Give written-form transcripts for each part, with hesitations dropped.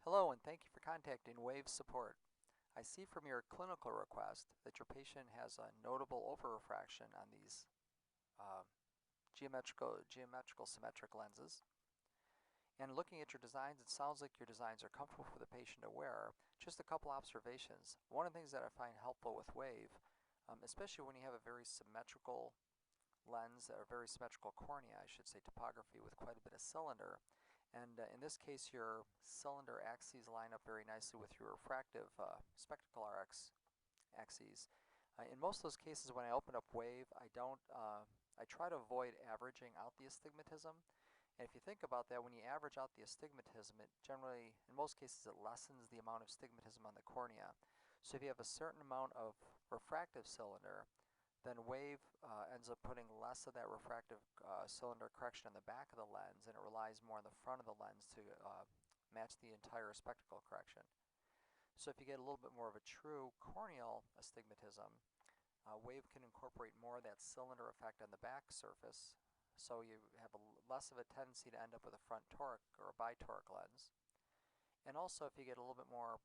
Hello, and thank you for contacting Wave Support. I see from your clinical request that your patient has a notable overrefraction on these uh, geometrical symmetric lenses. And looking at your designs, it sounds like your designs are comfortable for the patient to wear. Just a couple observations. One of the things that I find helpful with Wave, especially when you have a very symmetrical lens, or very symmetrical cornea, I should say, topography with quite a bit of cylinder. And in this case, your cylinder axes line up very nicely with your refractive spectacle axes. In most of those cases, when I open up Wave, I try to avoid averaging out the astigmatism. And if you think about that, when you average out the astigmatism, it generally, in most cases, it lessens the amount of astigmatism on the cornea. So if you have a certain amount of refractive cylinder, then Wave ends up putting less of that refractive cylinder correction on the back of the lens, and it relies more on the front of the lens to match the entire spectacle correction. So if you get a little bit more of a true corneal astigmatism, Wave can incorporate more of that cylinder effect on the back surface, so you have less of a tendency to end up with a front toric or a bitoric lens. And also, if you get a little bit more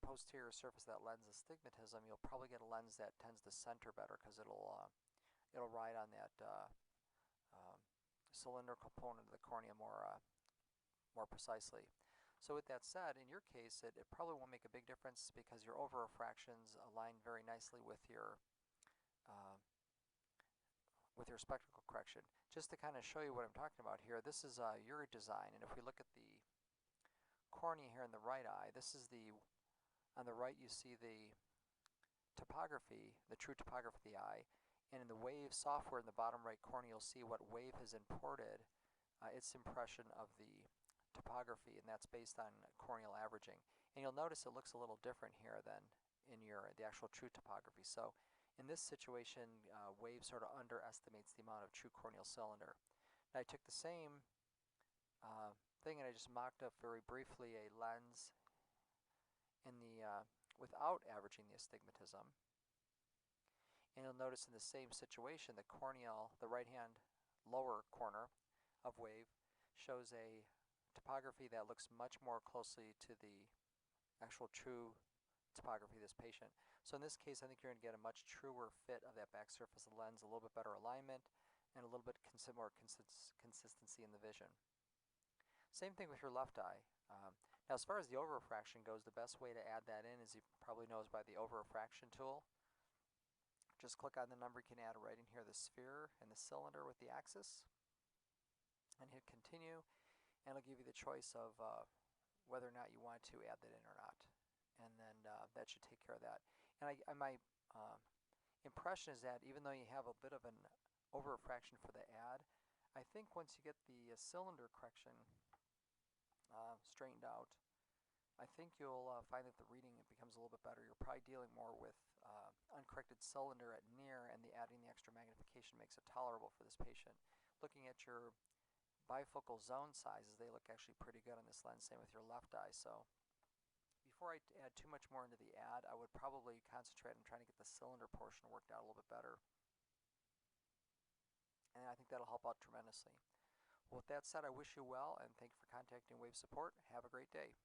posterior surface of that lens astigmatism, you'll probably get a lens that tends to center better because it'll ride on that cylinder component of the cornea more precisely. So with that said, in your case, it probably won't make a big difference because your overrefractions align very nicely uh, with your spectacle correction. Just to kind of show you what I'm talking about here, this is your design, and if we look at the cornea here in the right eye, this is on the right you see the topography, the true topography of the eye, and in the Wave software in the bottom right corner you'll see what Wave has imported, its impression of the topography, and that's based on corneal averaging. And you'll notice it looks a little different here than in the actual true topography. So in this situation, Wave sort of underestimates the amount of true corneal cylinder. Now I took the same thing and I just mocked up very briefly a lens in the without averaging the astigmatism. And you'll notice in the same situation, the right-hand lower corner of Wave shows a topography that looks much more closely to the actual true topography of this patient. So in this case, I think you're going to get a much truer fit of that back surface of the lens, a little bit better alignment, and a little bit more consistency in the vision. Same thing with your left eye. Now as far as the overrefraction goes, the best way to add that in, as you probably know, is by the overrefraction tool. Just click on the number you can add right in here, the sphere and the cylinder with the axis, and hit continue, and it'll give you the choice of whether or not you want to add that in or not. And then that should take care of that. And my impression is that even though you have a bit of an overrefraction for the add, I think once you get the cylinder correction straightened out, I think you'll find that the reading becomes a little bit better. You're probably dealing more with uncorrected cylinder at near, and adding the extra magnification makes it tolerable for this patient. Looking at your bifocal zone sizes, they look actually pretty good on this lens, same with your left eye. So before I add too much more into the add, I would probably concentrate on trying to get the cylinder portion worked out a little bit better. And I think that'll help out tremendously. Well, with that said, I wish you well, and thank you for contacting Wave Support. Have a great day.